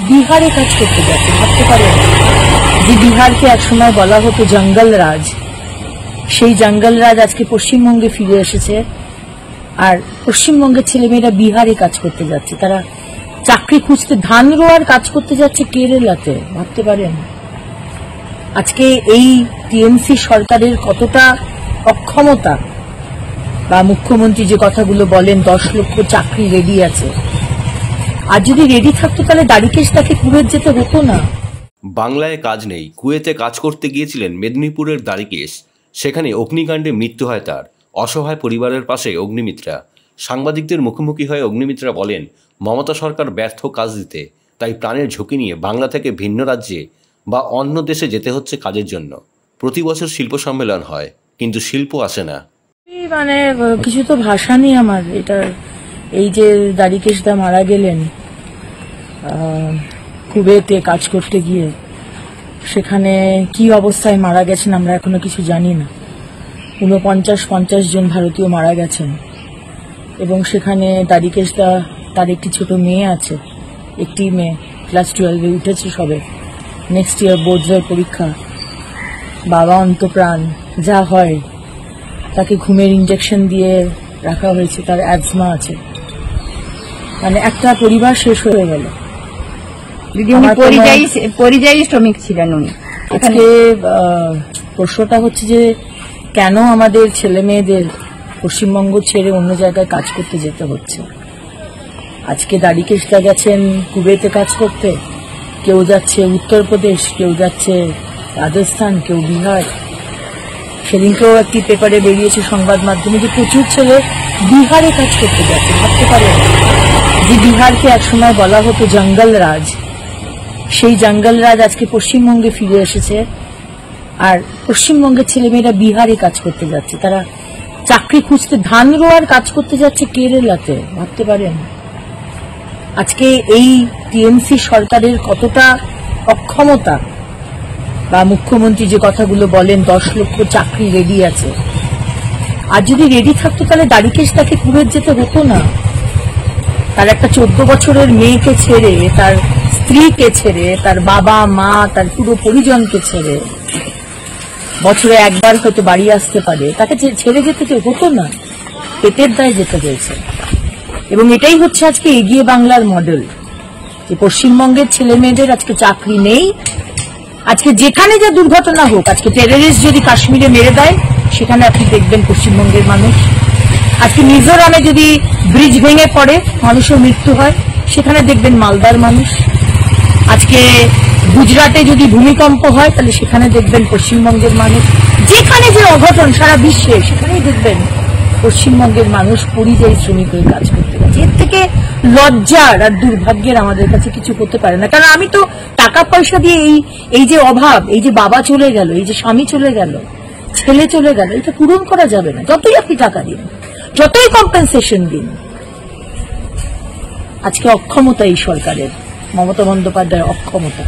বিহারে কাজ করতে যাচ্ছে। ভাবতে পারেন যে বিহারকে একসময় বলা হতো জঙ্গল রাজ, সেই জঙ্গল রাজ আজকে পশ্চিমবঙ্গে ফিরে এসেছে। আর পশ্চিমবঙ্গের ছেলেমেয়েরা বিহারে কাজ করতে যাচ্ছে, তারা চাকরি খুঁজতে, ধান রোয়ার কাজ করতে যাচ্ছে কেরালাতে। ভাবতে পারেন আজকে এই টিএমসি সরকারের কতটা অক্ষমতা, বা মুখ্যমন্ত্রী যে কথাগুলো বলেন 10 লক্ষ চাকরি রেডি আছে, আর যদি রেডি থাকতো তাহলে দাড়িকেশ তাকে কুয়েত যেতে হতো না। বাংলায় কাজ নেই, কুয়েতে কাজ করতে গিয়েছিলেন মেদিনীপুরের দাড়িকেশ। সেখানে অগ্নিকাণ্ডে মৃত্যু হয় তার। অসহায় পরিবারের পাশে অগ্নিমিত্রা। সাংবাদিকদের মুখোমুখি হয়ে অগ্নিমিত্রা বলেন, মমতা সরকার ব্যর্থ কাজ দিতে, তাই প্রাণের ঝুঁকি নিয়ে বাংলা থেকে ভিন্ন রাজ্যে বা অন্য দেশে যেতে হচ্ছে কাজের জন্য। প্রতি বছর শিল্প সম্মেলন হয়, কিন্তু শিল্প আসে না। মানে কিছু তো ভাষা নেই আমার। এটা এই যে দাড়িকেশ দা মারা গেলেন কুয়েতে কাজ করতে গিয়ে, সেখানে কি অবস্থায় মারা গেছেন আমরা এখনো কিছু জানি না। 49-50 জন ভারতীয় মারা গেছেন, এবং সেখানে দাড়িকেশ দা, তার একটি ছোট মেয়ে আছে, একটি মেয়ে ক্লাস 12-এ উঠেছে সবে, নেক্সট ইয়ার বোর্ডসের পরীক্ষা। বাবা অন্তপ্রাণ, যা হয়, তাকে ঘুমের ইঞ্জেকশন দিয়ে রাখা হয়েছে, তার অ্যাজমা আছে। মানে একটা পরিবার শেষ হয়ে গেল। পরিযায়ী শ্রমিক ছিলেন উনি। আজকে প্রশ্নটা হচ্ছে যে কেন আমাদের ছেলে মেয়েদের পশ্চিমবঙ্গ ছেড়ে অন্য জায়গায় কাজ করতে যেতে হচ্ছে। আজকে দাড়িকেশ দা গেছেন কুয়েতে কাজ করতে, কেউ যাচ্ছে উত্তরপ্রদেশ, কেউ যাচ্ছে রাজস্থান, কেউ বিহার। সেদিনকেও একটি পেপারে বেরিয়েছে সংবাদ মাধ্যমে যে প্রচুর ছেলে বিহারে কাজ করতে যাচ্ছে। ভাবতে পারেন যে বিহারকে একসময় বলা হতো জঙ্গল রাজ, সেই জঙ্গল রাজ আজকে পশ্চিমবঙ্গে ফিরে এসেছে। আর পশ্চিমবঙ্গের ছেলেমেয়েরা বিহারে কাজ করতে যাচ্ছে, তারা চাকরি খুঁজতে, ধান রোয়ার কাজ করতে যাচ্ছে কেরালাতে। ভাবতে পারেন আজকে এই টিএমসি সরকারের কতটা অক্ষমতা, বা মুখ্যমন্ত্রী যে কথাগুলো বলেন 10 লক্ষ চাকরি রেডি আছে, আর যদি রেডি থাকতো তাহলে দাড়িকেশ তাকে কুয়েত যেতে হতো না। তার একটা 14 বছরের মেয়েকে ছেড়ে, তার স্ত্রীকে ছেড়ে, তার বাবা মা, তার পুরো পরিজনকে ছেড়ে বছরে একবার হয়তো বাড়ি আসতে পারে, তাকে ছেড়ে যেতে হতো না, পেটের দায়ে যেতে হয়েছে। এবং এটাই হচ্ছে আজকে এগিয়ে বাংলার মডেল, যে পশ্চিমবঙ্গের ছেলে মেয়েদের আজকে চাকরি নেই। আজকে যেখানে যে দুর্ঘটনা হোক, আজকে টেররিস্ট যদি কাশ্মীরে মেরে দেয়, সেখানে আপনি দেখবেন পশ্চিমবঙ্গের মানুষ। আজকে মিজোরামে যদি ব্রিজ ভেঙে পড়ে, মানুষের মৃত্যু হয়, সেখানে দেখবেন মালদার মানুষ। আজকে গুজরাটে যদি ভূমিকম্প হয়, তাহলে সেখানে দেখবেন পশ্চিমবঙ্গের মানুষ। যেখানে যে অঘটন সারা বিশ্বে, সেখানেই দেখবেন পশ্চিমবঙ্গের মানুষ পরিযায়ী শ্রমিক হয়ে কাজ করতে গেছে। এর থেকে লজ্জার আর দুর্ভাগ্যের আমাদের কাছে কিছু করতে পারে না। কারণ আমি তো টাকা পয়সা দিয়ে এই যে অভাব, এই যে বাবা চলে গেল, এই যে স্বামী চলে গেল, ছেলে চলে গেল, এটা পূরণ করা যাবে না যতই আপনি টাকা দিন, যতই কম্পেনসেশন দিন। আজকে অক্ষমতা এই সরকারের, মমতা বন্দ্যোপাধ্যায়ের অক্ষমতা।